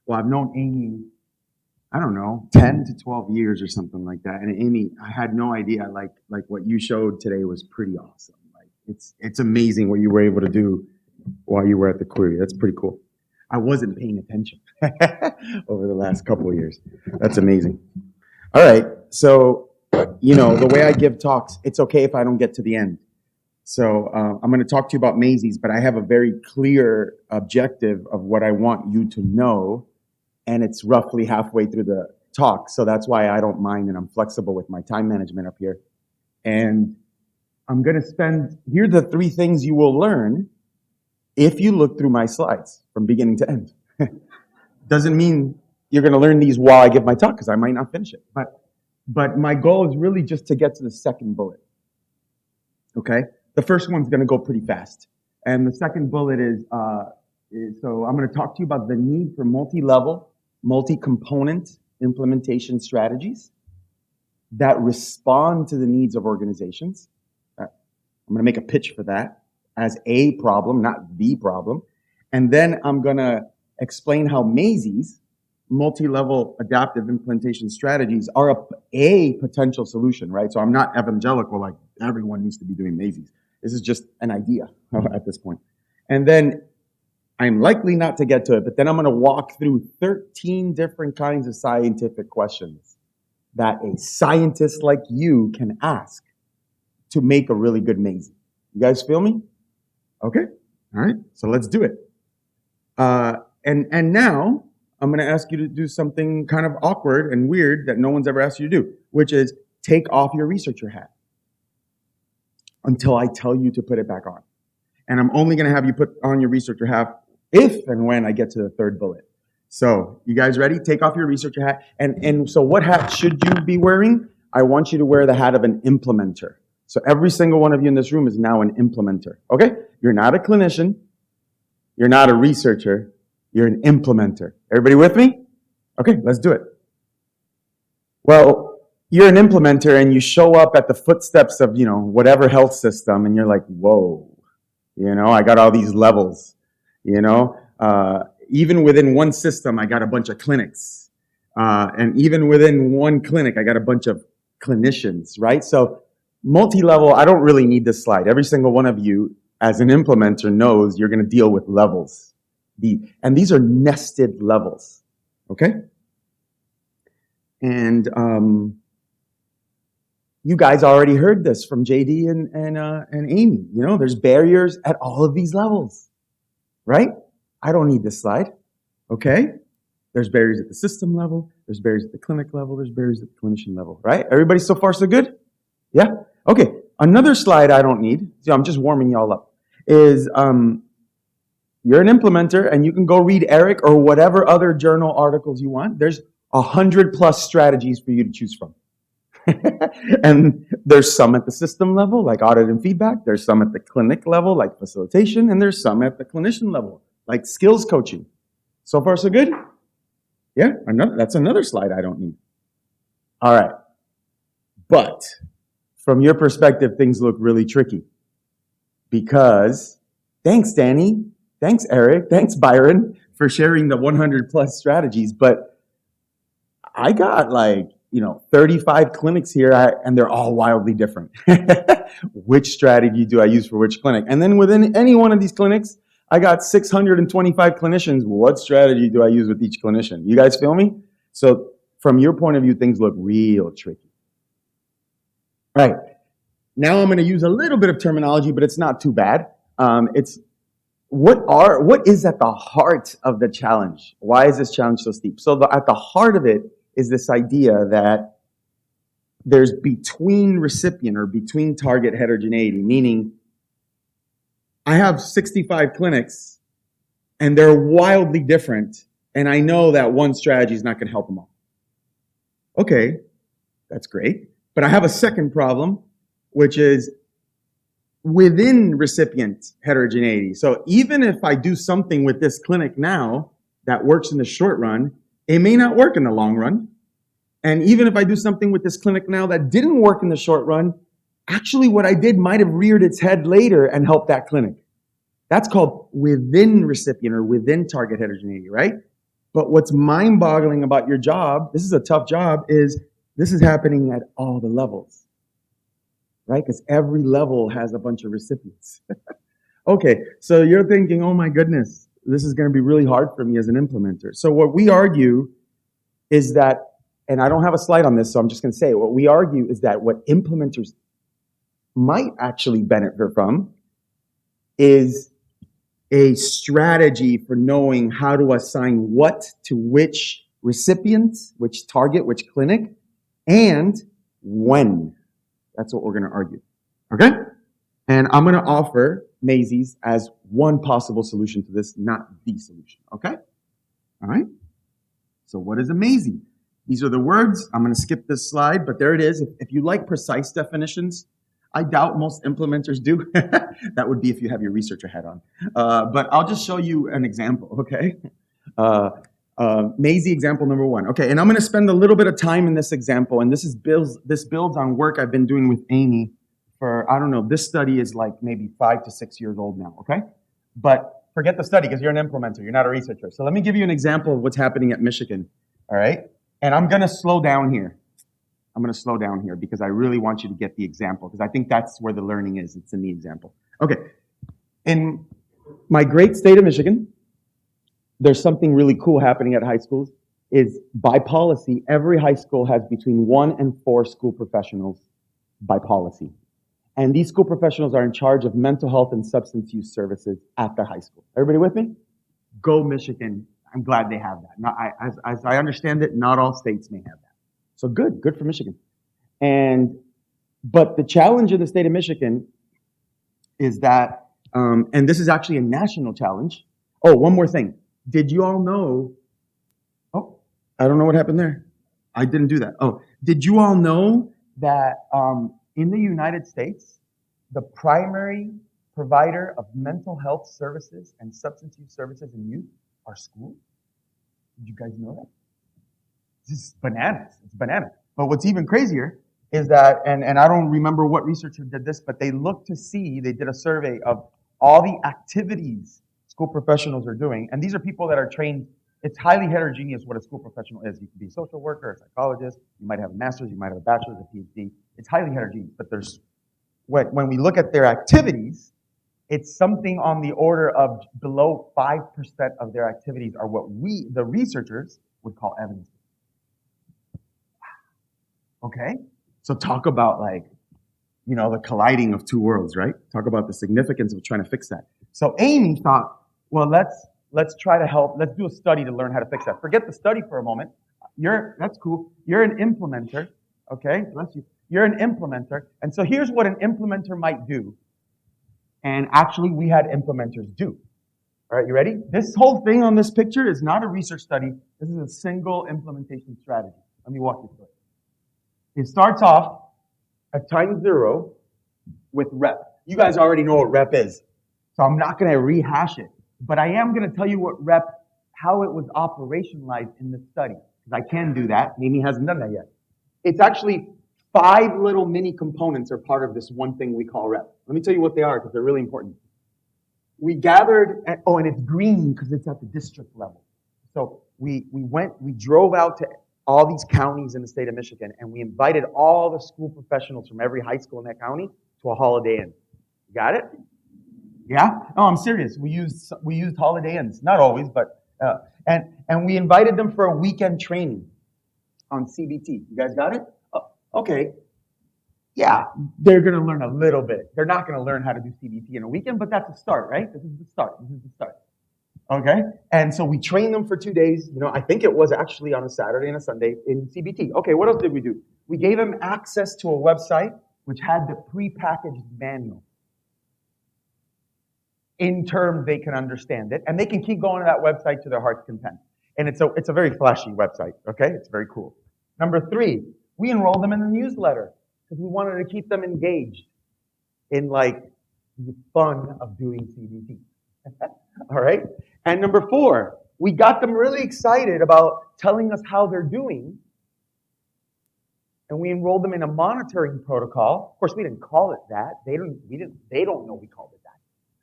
Well, I've known Amy, I don't know, 10 to 12 years or something like that. And Amy, I had no idea, like what you showed today was pretty awesome. Like it's amazing what you were able to do while you were at the query. That's pretty cool. I wasn't paying attention over the last couple of years. That's amazing. All right. So, the way I give talks, it's okay if I don't get to the end. So I'm going to talk to you about MAISYs, but I have a very clear objective of what I want you to know, and it's roughly halfway through the talk. So that's why I don't mind, and I'm flexible with my time management up here. And I'm going to here are the 3 things you will learn if you look through my slides from beginning to end. Doesn't mean you're going to learn these while I give my talk, because I might not finish it. But my goal is really just to get to the second bullet. Okay? The first one's going to go pretty fast. And the second bullet is so I'm going to talk to you about the need for multi-level, multi-component implementation strategies that respond to the needs of organizations. I'm going to make a pitch for that as a problem, not the problem. And then I'm going to explain how MAISYs, multi-level adaptive implementation strategies, are a potential solution, right? So I'm not evangelical, like everyone needs to be doing MAISYs. This is just an idea at this point. And then I'm likely not to get to it, but then I'm going to walk through 13 different kinds of scientific questions that a scientist like you can ask to make a really good MAISY. You guys feel me? Okay. All right. So let's do it. And now I'm going to ask you to do something kind of awkward and weird that no one's ever asked you to do, which is take off your researcher hat until I tell you to put it back on. And I'm only going to have you put on your researcher hat if and when I get to the third bullet. So you guys ready? Take off your researcher hat. And so what hat should you be wearing? I want you to wear the hat of an implementer. So every single one of you in this room is now an implementer. Okay? You're not a clinician. You're not a researcher. You're an implementer. Everybody with me? Okay, let's do it. Well, you're an implementer and you show up at the footsteps of, whatever health system, and you're like, whoa, I got all these levels, even within one system, I got a bunch of clinics. And even within one clinic, I got a bunch of clinicians, right? So multi-level, I don't really need this slide. Every single one of you as an implementer knows you're going to deal with levels. And these are nested levels, okay? And you guys already heard this from JD and Amy. There's barriers at all of these levels, right? I don't need this slide, okay? There's barriers at the system level. There's barriers at the clinic level. There's barriers at the clinician level, right? Everybody so far so good? Yeah? Okay. Another slide I don't need, so I'm just warming y'all up, is you're an implementer and you can go read Eric or whatever other journal articles you want. There's 100+ strategies for you to choose from. And there's some at the system level, like audit and feedback. There's some at the clinic level, like facilitation. And there's some at the clinician level, like skills coaching. So far, so good? Yeah, that's another slide I don't need. All right. But from your perspective, things look really tricky. Because, thanks, Danny. Thanks, Eric. Thanks, Byron, for sharing the 100+ strategies. But I got 35 clinics here, and they're all wildly different. Which strategy do I use for which clinic? And then within any one of these clinics, I got 625 clinicians. What strategy do I use with each clinician? You guys feel me? So from your point of view, things look real tricky. All right. Now I'm going to use a little bit of terminology, but it's not too bad. It's what is at the heart of the challenge? Why is this challenge so steep? So at the heart of it is this idea that there's between recipient or between target heterogeneity, meaning I have 65 clinics and they're wildly different, and I know that one strategy is not going to help them all. Okay, that's great. But I have a second problem, which is within recipient heterogeneity. So even if I do something with this clinic now that works in the short run, it may not work in the long run. And even if I do something with this clinic now that didn't work in the short run, actually what I did might have reared its head later and helped that clinic. That's called within recipient or within target heterogeneity, right? But what's mind-boggling about your job, this is a tough job, is this is happening at all the levels, right? Because every level has a bunch of recipients. Okay, so you're thinking, oh my goodness, this is going to be really hard for me as an implementer. So what we argue is that, and I don't have a slide on this, so I'm just going to say it. What we argue is that what implementers might actually benefit from is a strategy for knowing how to assign what to which recipient, which target, which clinic, and when. That's what we're going to argue. Okay? And I'm going to offer MAISYs as one possible solution to this, not the solution. Okay? All right? So what is a MAISY? These are the words. I'm going to skip this slide, but there it is. If you like precise definitions, I doubt most implementers do. That would be if you have your researcher hat on. But I'll just show you an example, okay? MAISY example number one. Okay, and I'm going to spend a little bit of time in this example, and this builds on work I've been doing with Amy for, I don't know, this study is like maybe 5 to 6 years old now, okay? But forget the study because you're an implementer, you're not a researcher. So let me give you an example of what's happening at Michigan, all right? And I'm going to slow down here. I'm going to slow down here because I really want you to get the example because I think that's where the learning is. It's in the example. Okay. In my great state of Michigan, there's something really cool happening at high schools is by policy, every high school has between 1 and 4 school professionals by policy. And these school professionals are in charge of mental health and substance use services at their high school. Everybody with me? Go Michigan. I'm glad they have that. Now, as I understand it, not all states may have that. So good for Michigan. But the challenge in the state of Michigan is that, and this is actually a national challenge. Oh, one more thing. Did you all know, I don't know what happened there. I didn't do that. Oh, did you all know that in the United States, the primary provider of mental health services and substance use services in youth are schools? Did you guys know that? This is bananas. It's bananas. But what's even crazier is that, and I don't remember what researcher did this, but they looked to see, they did a survey of all the activities school professionals are doing. And these are people that are trained. It's highly heterogeneous what a school professional is. You can be a social worker, a psychologist. You might have a master's. You might have a bachelor's, a PhD. It's highly heterogeneous. But when we look at their activities, it's something on the order of below 5% of their activities are what we, the researchers, would call evidence. Okay? So talk about the colliding of two worlds, right? Talk about the significance of trying to fix that. So Amy thought, well, let's try to help. Let's do a study to learn how to fix that. Forget the study for a moment. That's cool. You're an implementer, okay? Bless you. You're an implementer. And so here's what an implementer might do. And actually, we had implementers do. All right, you ready? This whole thing on this picture is not a research study. This is a single implementation strategy. Let me walk you through it. It starts off at time 0 with rep. You guys already know what rep is. So I'm not going to rehash it. But I am going to tell you how it was operationalized in the study. Because I can do that. Amy hasn't done that yet. It's actually 5 little mini components are part of this one thing we call rep. Let me tell you what they are because they're really important. We gathered, and it's green because it's at the district level. So we drove out to all these counties in the state of Michigan, and we invited all the school professionals from every high school in that county to a Holiday Inn. Got it? Yeah? No, I'm serious. We used Holiday Inns. Not always, but and we invited them for a weekend training on CBT. You guys got it? Okay. Yeah, they're going to learn a little bit. They're not going to learn how to do CBT in a weekend, but that's a start, right? This is the start. Okay? And so we trained them for 2 days. I think it was actually on a Saturday and a Sunday in CBT. Okay, what else did we do? We gave them access to a website which had the prepackaged manual in terms they can understand it, and they can keep going to that website to their heart's content. And it's a very flashy website, okay? It's very cool. Number 3, we enrolled them in the newsletter because we wanted to keep them engaged in the fun of doing CBT. All right? And number 4, we got them really excited about telling us how they're doing. And we enrolled them in a monitoring protocol. Of course, we didn't call it that. They don't know we called it that.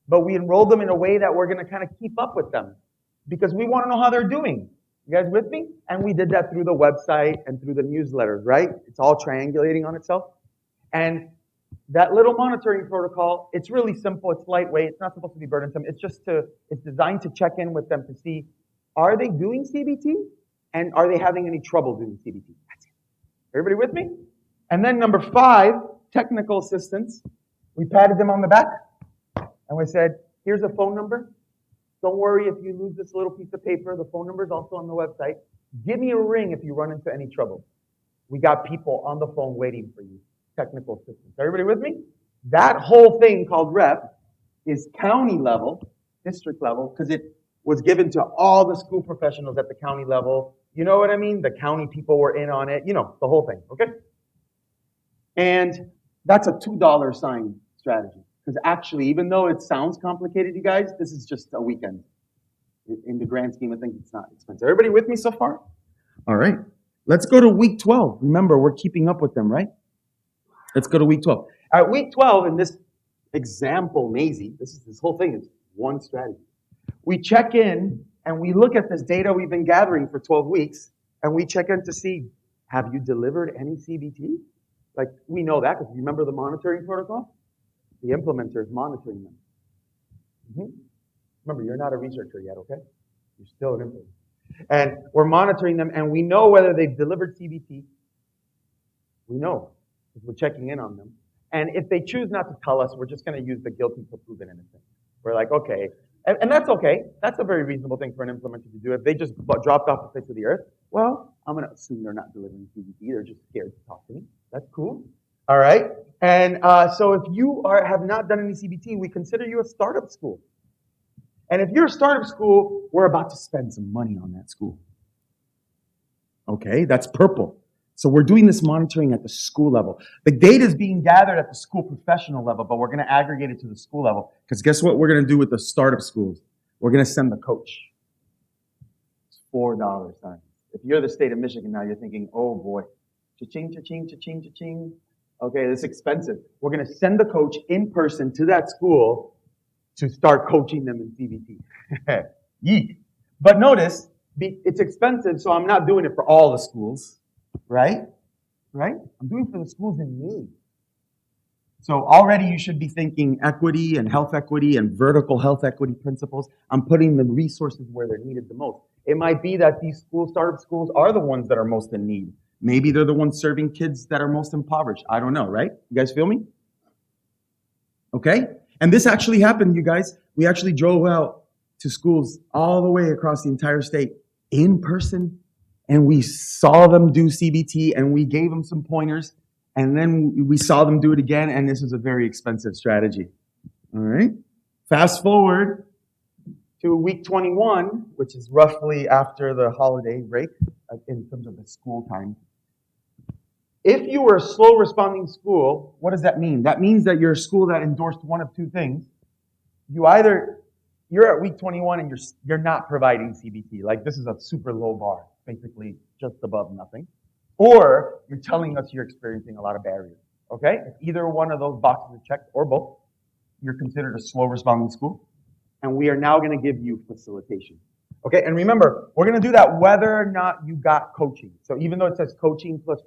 But we enrolled them in a way that we're going to kind of keep up with them because we want to know how they're doing. You guys with me? And we did that through the website and through the newsletters, right? It's all triangulating on itself. And that little monitoring protocol, it's really simple, it's lightweight, it's not supposed to be burdensome. It's designed to check in with them to see, are they doing CBT? And are they having any trouble doing CBT? That's it. Everybody with me? And then number 5, technical assistance. We patted them on the back and we said, here's a phone number. Don't worry if you lose this little piece of paper. The phone number is also on the website. Give me a ring if you run into any trouble. We got people on the phone waiting for you. Technical assistance. Everybody with me? That whole thing called REP is county level, district level, because it was given to all the school professionals at the county level. You know what I mean? The county people were in on it. You know, the whole thing, okay? And that's a $2 sign strategy. Because actually, even though it sounds complicated, you guys, this is just a weekend. In the grand scheme of things, it's not expensive. Everybody with me so far? All right. Let's go to week 12. Remember, we're keeping up with them, right? Let's go to week 12. At week 12, in this example, MAISY, this whole thing is one strategy. We check in and we look at this data we've been gathering for 12 weeks, and we check in to see, have you delivered any CBT? Like, we know that because remember the monitoring protocol? The implementer is monitoring them. Remember, you're not a researcher yet, okay? You're still an implementer. And we're monitoring them, and we know whether they've delivered CBT. We know, because we're checking in on them. And if they choose not to tell us, we're just going to use the guilty to prove it innocent. We're like, okay. And that's okay. That's a very reasonable thing for an implementer to do. If they just dropped off the face of the earth, well, I'm going to assume they're not delivering CBT. They're just scared to talk to me. That's cool. All right. And so if you have not done any CBT, we consider you a startup school. And if you're a startup school, we're about to spend some money on that school. Okay, that's purple. So we're doing this monitoring at the school level. The data is being gathered at the school professional level, but we're going to aggregate it to the school level. Because guess what we're going to do with the startup schools? We're going to send the coach. It's $4 sign. If you're the state of Michigan now, you're thinking, oh boy, cha-ching, cha-ching, cha-ching, cha-ching. Okay, this is expensive. We're going to send the coach in person to that school to start coaching them in CBT. Yeet. But notice, it's expensive, so I'm not doing it for all the schools. Right? I'm doing it for the schools in need. So already you should be thinking equity and health equity and vertical health equity principles. I'm putting the resources where they're needed the most. It might be that these startup schools are the ones that are most in need. Maybe they're the ones serving kids that are most impoverished. I don't know, right? You guys feel me? Okay? And this actually happened, you guys. We actually drove out to schools all the way across the entire state in person. And we saw them do CBT, and we gave them some pointers, and then we saw them do it again, and this is a very expensive strategy. All right? Fast forward to week 21, which is roughly after the holiday break in terms of the school time. If you were a slow-responding school, what does that mean? That means that you're a school that endorsed one of two things. You're at week 21 and you're not providing CBT. Like, this is a super low bar. Basically just above nothing, or you're telling us you're experiencing a lot of barriers. Okay? If either one of those boxes are checked, or both, you're considered a slow responding school, and we are now going to give you facilitation. Okay? And remember, we're going to do that whether or not you got coaching. So even though it says coaching plus,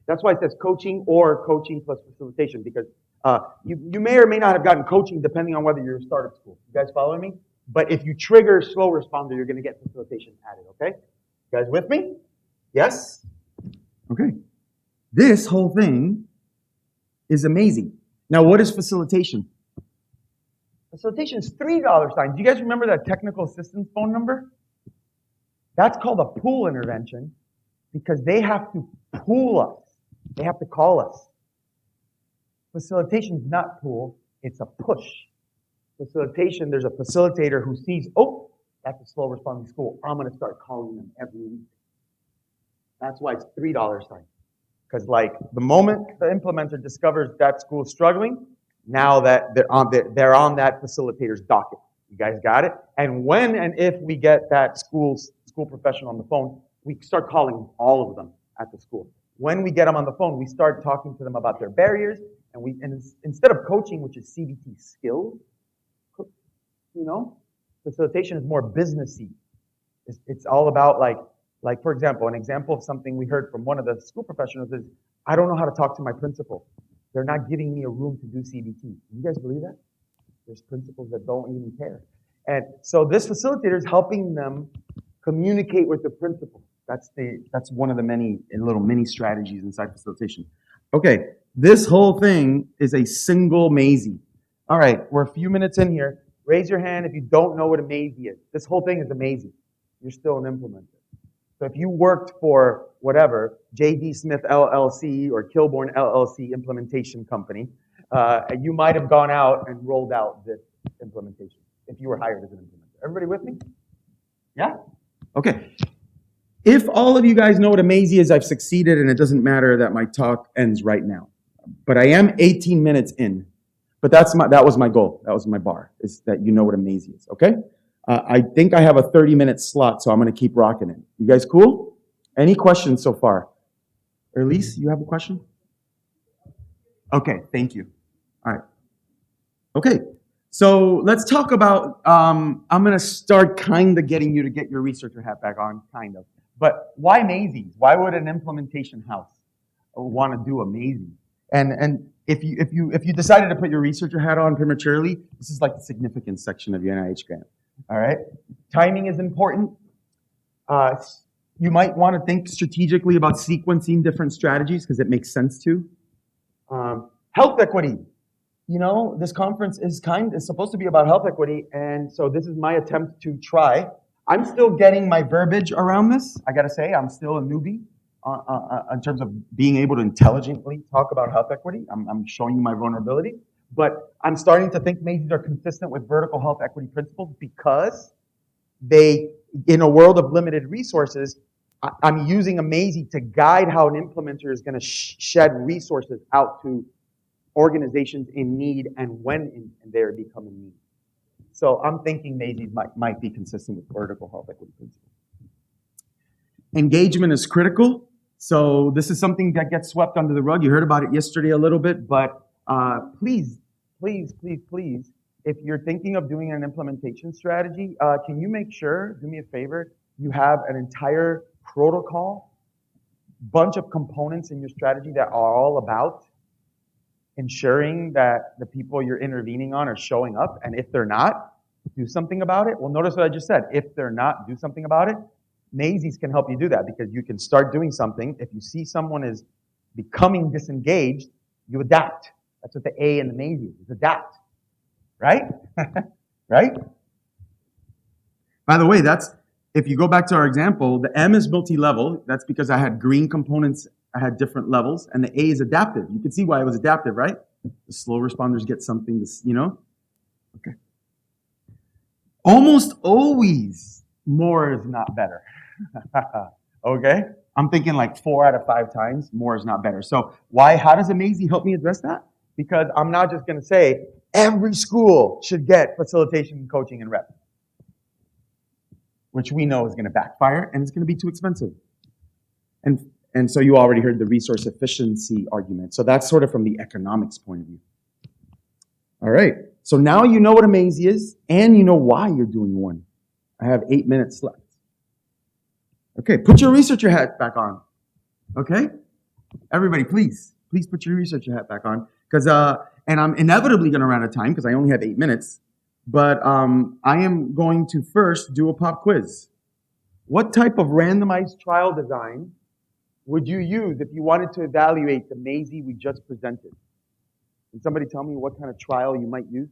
that's why it says coaching or coaching plus facilitation, because you may or may not have gotten coaching depending on whether you're a startup school. You guys following me? But if you trigger slow responder, you're going to get facilitation added. Okay? You guys with me? Yes? Okay. This whole thing is amazing. Now, what is facilitation? Facilitation is $3 sign. Do you guys remember that technical assistance phone number? That's called a pool intervention because they have to pool us. They have to call us. Facilitation is not pool, it's a push. Facilitation, there's a facilitator who sees, oh, that's a slow responding school. I'm going to start calling them every week. That's why it's $3 sign. Because like the moment the implementer discovers that school is struggling, now that they're on that facilitator's docket. You guys got it? And when and if we get that school professional on the phone, we start calling all of them at the school. When we get them on the phone, we start talking to them about their barriers, and instead of coaching, which is CBT skills, facilitation is more businessy. It's all about like Like, for example, an example of something we heard from one of the school professionals is, I don't know how to talk to my principal. They're not giving me a room to do CBT. You guys believe that? There's principals that don't even care. And so this facilitator is helping them communicate with the principal. That's one of the many little mini strategies inside facilitation. Okay, this whole thing is a single MAISY. All right, we're a few minutes in here. Raise your hand if you don't know what a MAISY is. This whole thing is a MAISY. You're still an implementer. So if you worked for whatever, J.D. Smith LLC or Kilborn LLC implementation company, you might have gone out and rolled out this implementation if you were hired as an implementer. Everybody with me? Yeah? Okay. If all of you guys know what a MAISY is, I've succeeded, and it doesn't matter that my talk ends right now. But I am 18 minutes in. But that was my goal. That was my bar, is that you know what a MAISY is, okay? I think I have a 30-minute slot, so I'm going to keep rocking it. You guys cool? Any questions so far? Elise, you have a question? Okay, thank you. All right. Okay, so let's talk about, I'm going to start kind of getting you to get your researcher hat back on, kind of. But why MAISYs? Why would an implementation house want to do a MAISY? And if you decided to put your researcher hat on prematurely, this is like the significance section of your NIH grant. All right? Timing is important. You might want to think strategically about sequencing different strategies because it makes sense to. Health equity. You know, this conference is supposed to be about health equity, and so this is my attempt to try. I'm still getting my verbiage around this. I gotta say, I'm still a newbie in terms of being able to intelligently talk about health equity. I'm showing you my vulnerability, but I'm starting to think MAISYs are consistent with vertical health equity principles because they, in a world of limited resources, I'm using a MAISY to guide how an implementer is going to shed resources out to organizations in need and when they're becoming need. So I'm thinking MAISYs might be consistent with vertical health equity principles. Engagement is critical. So this is something that gets swept under the rug. You heard about it yesterday a little bit, but please, if you're thinking of doing an implementation strategy, can you make sure, do me a favor, you have an entire protocol, bunch of components in your strategy that are all about ensuring that the people you're intervening on are showing up, and if they're not, do something about it. Well, notice what I just said. If they're not, do something about it. MAISYs can help you do that because you can start doing something. If you see someone is becoming disengaged, you adapt. That's what the A in the MAISY is adapt. Right? Right? By the way, if you go back to our example, the M is multi-level. That's because I had green components. I had different levels, and the A is adaptive. You can see why it was adaptive, right? The slow responders get something, Okay. Almost always, more is not better. Okay? I'm thinking like 4 out of 5 times, more is not better. So how does a MAISY help me address that? Because I'm not just going to say, every school should get facilitation, coaching, and rep. Which we know is going to backfire, and it's going to be too expensive. And so you already heard the resource efficiency argument. So that's sort of from the economics point of view. All right. So now you know what a MAISY is, and you know why you're doing one. I have 8 minutes left. Okay, put your researcher hat back on. Okay? Everybody, please put your researcher hat back on. And I'm inevitably going to run out of time because I only have 8 minutes. But I am going to first do a pop quiz. What type of randomized trial design would you use if you wanted to evaluate the MAISY we just presented? Can somebody tell me what kind of trial you might use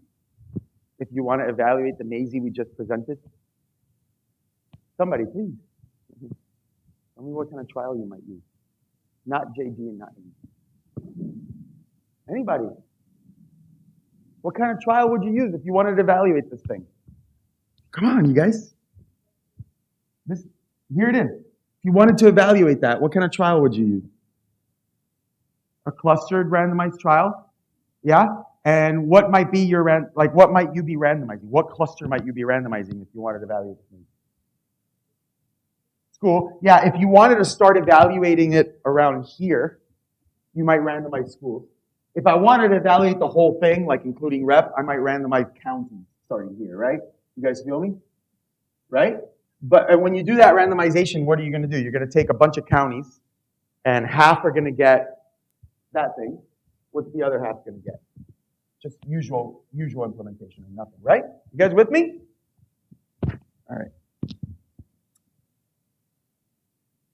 if you want to evaluate the MAISY we just presented? Somebody, please. Tell me what kind of trial you might use. Not JD and not Amy. Anybody? What kind of trial would you use if you wanted to evaluate this thing? Come on, you guys. Here it is. If you wanted to evaluate that, what kind of trial would you use? A clustered randomized trial? Yeah? And what might be what might you be randomizing? What cluster might you be randomizing if you wanted to evaluate this thing? School. Yeah, if you wanted to start evaluating it around here, you might randomize schools. If I wanted to evaluate the whole thing, like including rep, I might randomize counties starting here, right? You guys feel me? Right? But when you do that randomization, what are you going to do? You're going to take a bunch of counties, and half are going to get that thing. What's the other half going to get? Just usual implementation and nothing, right? You guys with me? All right.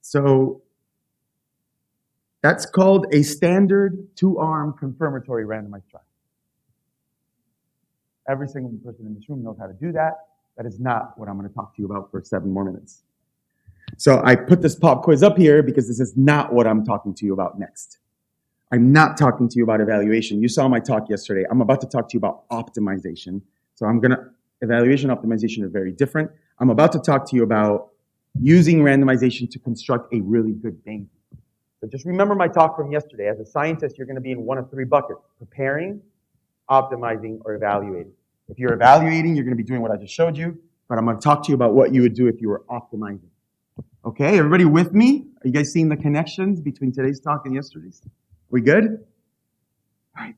So that's called a standard two-arm confirmatory randomized trial. Every single person in this room knows how to do that. That is not what I'm going to talk to you about for 7 more minutes. So I put this pop quiz up here because this is not what I'm talking to you about next. I'm not talking to you about evaluation. You saw my talk yesterday. I'm about to talk to you about optimization. So evaluation and optimization are very different. I'm about to talk to you about using randomization to construct a really good MAISY. So just remember my talk from yesterday. As a scientist, you're going to be in one of 3 buckets: preparing, optimizing, or evaluating. If you're evaluating, you're going to be doing what I just showed you, but I'm going to talk to you about what you would do if you were optimizing. Okay, everybody with me? Are you guys seeing the connections between today's talk and yesterday's? We good? All right.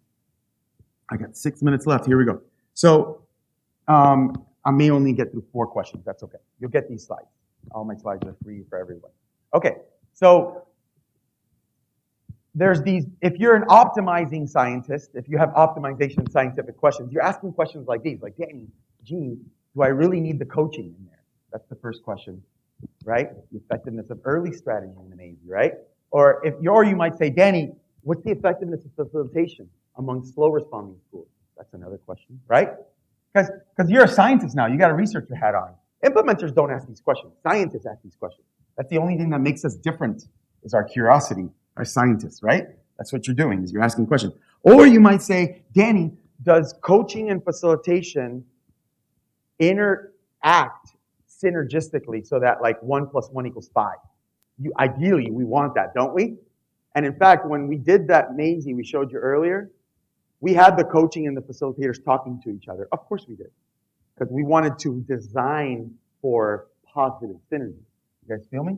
I got 6 minutes left. Here we go. So I may only get through 4 questions. That's okay. You'll get these slides. All my slides are free for everyone. Okay, so there's these, if you're an optimizing scientist, if you have optimization scientific questions, you're asking questions like these, like, Danny, gee, do I really need the coaching in there? That's the first question, right? The effectiveness of early strategy in the MAISY, right? Or you might say, Danny, what's the effectiveness of facilitation among slow responding schools? That's another question, right? Because you're a scientist now, you got a researcher hat on. Implementers don't ask these questions. Scientists ask these questions. That's the only thing that makes us different is our curiosity, our scientists, right? That's what you're doing, is you're asking questions. Or you might say, Danny, does coaching and facilitation interact synergistically so that like 1 + 1 = 5? Ideally, we want that, don't we? And in fact, when we did that MAISY we showed you earlier, we had the coaching and the facilitators talking to each other. Of course we did. Because we wanted to design for positive synergy. You guys feel me?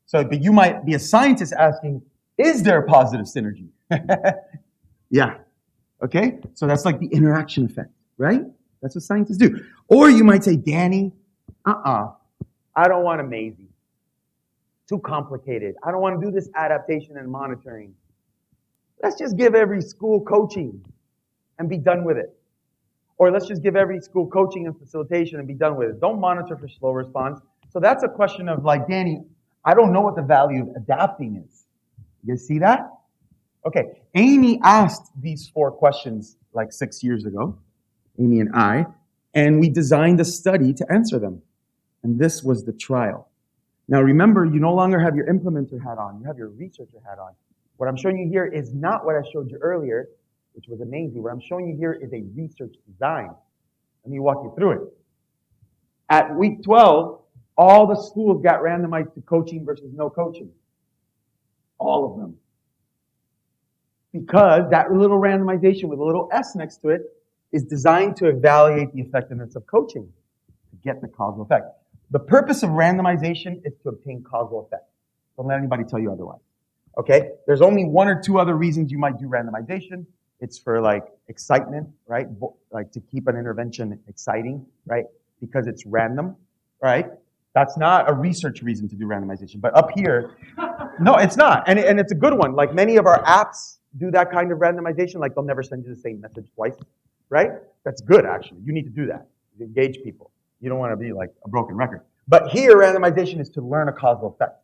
So, but you might be a scientist asking, is there positive synergy? Yeah. Okay? So that's like the interaction effect, right? That's what scientists do. Or you might say, Danny, I don't want a MAISY. Too complicated. I don't want to do this adaptation and monitoring. Let's just give every school coaching and be done with it. Or let's just give every school coaching and facilitation and be done with it. Don't monitor for slow response. So that's a question of like, Danny, I don't know what the value of adapting is. You guys see that? Okay, Amy asked these 4 questions like 6 years ago, Amy and I, and we designed a study to answer them. And this was the trial. Now remember, you no longer have your implementer hat on, you have your researcher hat on. What I'm showing you here is not what I showed you earlier, which was amazing. What I'm showing you here is a research design. Let me walk you through it. At week 12, all the schools got randomized to coaching versus no coaching. All of them. Because that little randomization with a little S next to it is designed to evaluate the effectiveness of coaching to get the causal effect. The purpose of randomization is to obtain causal effect. Don't let anybody tell you otherwise. Okay? There's only 1 or 2 other reasons you might do randomization. It's for like excitement, right? Like to keep an intervention exciting, right? Because it's random, right? That's not a research reason to do randomization. But up here, no, it's not. And it's a good one. Like many of our apps do that kind of randomization. Like they'll never send you the same message twice, right? That's good, actually. You need to do that. You engage people. You don't want to be like a broken record. But here, randomization is to learn a causal effect.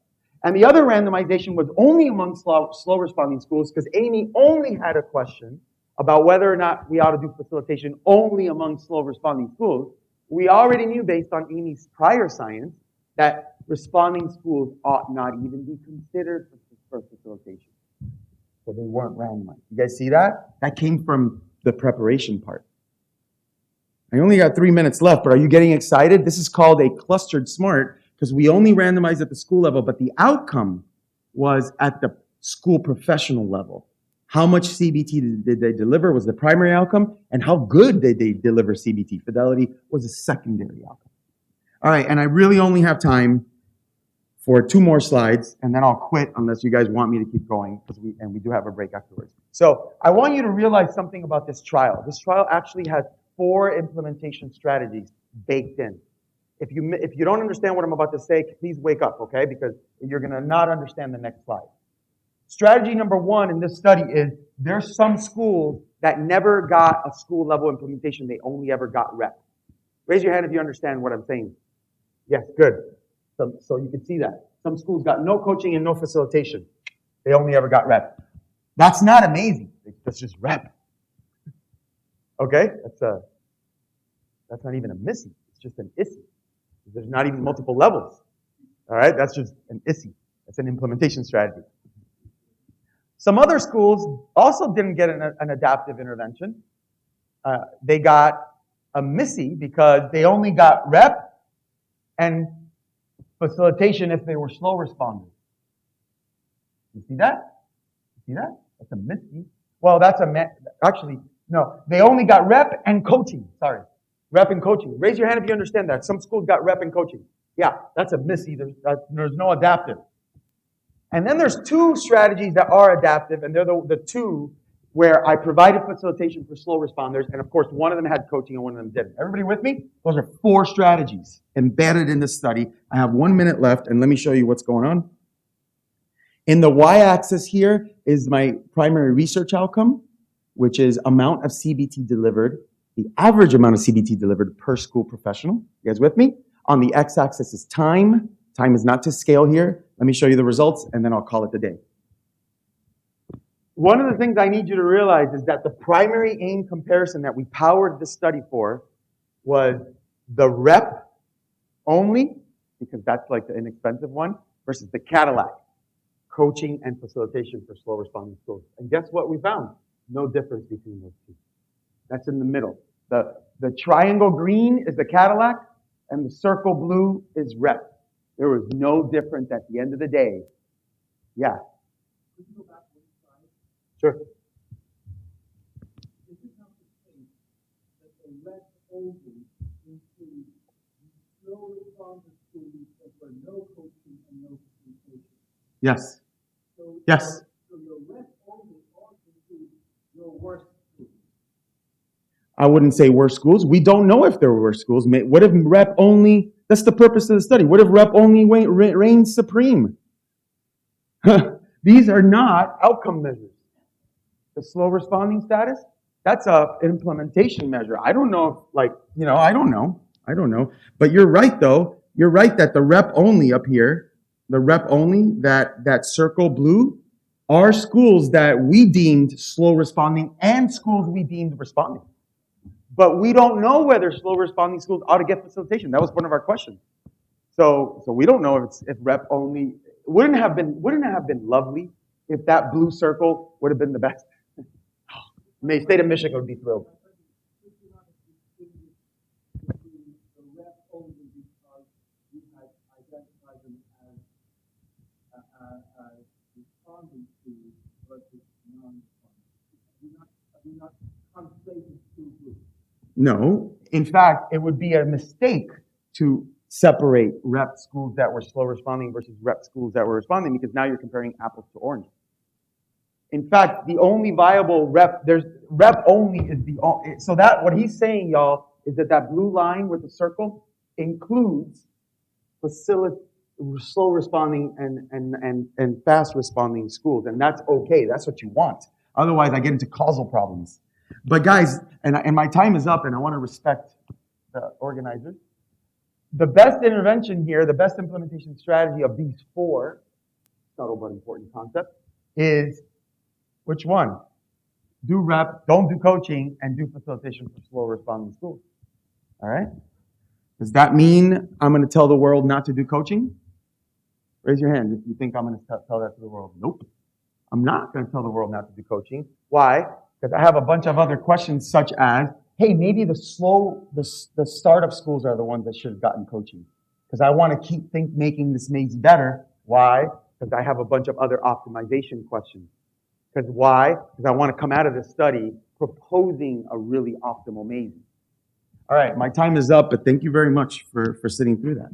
And the other randomization was only among slow responding schools because Amy only had a question about whether or not we ought to do facilitation only among slow responding schools. We already knew based on Amy's prior science that responding schools ought not even be considered for facilitation. So they weren't randomized. You guys see that? That came from the preparation part. I only got 3 minutes left, but are you getting excited? This is called a clustered SMART because we only randomized at the school level, but the outcome was at the school professional level. How much CBT did they deliver was the primary outcome, and how good did they deliver CBT fidelity was a secondary outcome. All right, and I really only have time for 2 more slides, and then I'll quit unless you guys want me to keep going, because we do have a break afterwards. So I want you to realize something about this trial. This trial actually has 4 implementation strategies baked in. If you don't understand what I'm about to say, please wake up, okay? Because you're going to not understand the next slide. Strategy number 1 in this study is there's some schools that never got a school level implementation. They only ever got rep. Raise your hand if you understand what I'm saying. Yes, good. So you can see that. Some schools got no coaching and no facilitation. They only ever got rep. That's not amazing. That's just rep. Okay? That's not even a MAISY. It's just an ISY. There's not even multiple levels. All right? That's just an ISY. That's an implementation strategy. Some other schools also didn't get an adaptive intervention. They got a MAISY because they only got rep and facilitation if they were slow responders. You see that? You see that? That's a MAISY. Well, actually, no. They only got rep and coaching. Sorry. Rep and coaching. Raise your hand if you understand that. Some schools got rep and coaching. Yeah, that's a MAISY. There's no adaptive. And then there's 2 strategies that are adaptive, and they're the 2 where I provided facilitation for slow responders, and of course, one of them had coaching and one of them didn't. Everybody with me? Those are 4 strategies embedded in this study. I have 1 minute left, and let me show you what's going on. In the y-axis here is my primary research outcome, which is amount of CBT delivered, the average amount of CBT delivered per school professional. You guys with me? On the x-axis is time. Time is not to scale here. Let me show you the results, and then I'll call it the day. One of the things I need you to realize is that the primary aim comparison that we powered this study for was the rep only, because that's like the inexpensive one, versus the Cadillac, coaching and facilitation for slow responding schools. And guess what we found? No difference between those 2. That's in the middle. The triangle green is the Cadillac, and the circle blue is rep. There was no difference at the end of the day. Yeah. Could you go back one slide? Sure. Is it not the case that the rep only includes slow responder schools that were no coaching and no facilitation? Yes. So, Yes. So your rep only also includes your worst schools. I wouldn't say worst schools. We don't know if there were worst schools. What if rep only, that's the purpose of the study. What if rep only reigns supreme? These are not outcome measures. The slow responding status, that's a implementation measure. I don't know, I don't know. But you're right, though. You're right that the rep only up here, the rep only, that circle blue, are schools that we deemed slow responding and schools we deemed responding. But we don't know whether slow responding schools ought to get facilitation. That was one of our questions. So we don't know if rep only wouldn't it have been lovely if that blue circle would have been the best. State of Michigan would be thrilled. The rep only because you had identified them as responding to versus non-responding. Have you not conflated 2 groups? No. In fact, it would be a mistake to separate rep schools that were slow responding versus rep schools that were responding, because now you're comparing apples to oranges. In fact, the only viable rep only is so that what he's saying, y'all, is that blue line with the circle includes slow responding and fast responding schools, and that's okay. That's what you want. Otherwise, I get into causal problems. But guys, and my time is up, and I want to respect the organizers. The best intervention here, the best implementation strategy of these 4 subtle but important concepts is which one? Do rep, don't do coaching, and do facilitation for slow responding schools. All right? Does that mean I'm going to tell the world not to do coaching? Raise your hand if you think I'm going to tell that to the world. Nope. I'm not going to tell the world not to do coaching. Why? Because I have a bunch of other questions such as, hey, maybe the startup schools are the ones that should have gotten coaching. Because I want to keep making this MAISY better. Why? Because I have a bunch of other optimization questions. Because why? Because I want to come out of this study proposing a really optimal MAISY. All right, my time is up, but thank you very much for sitting through that.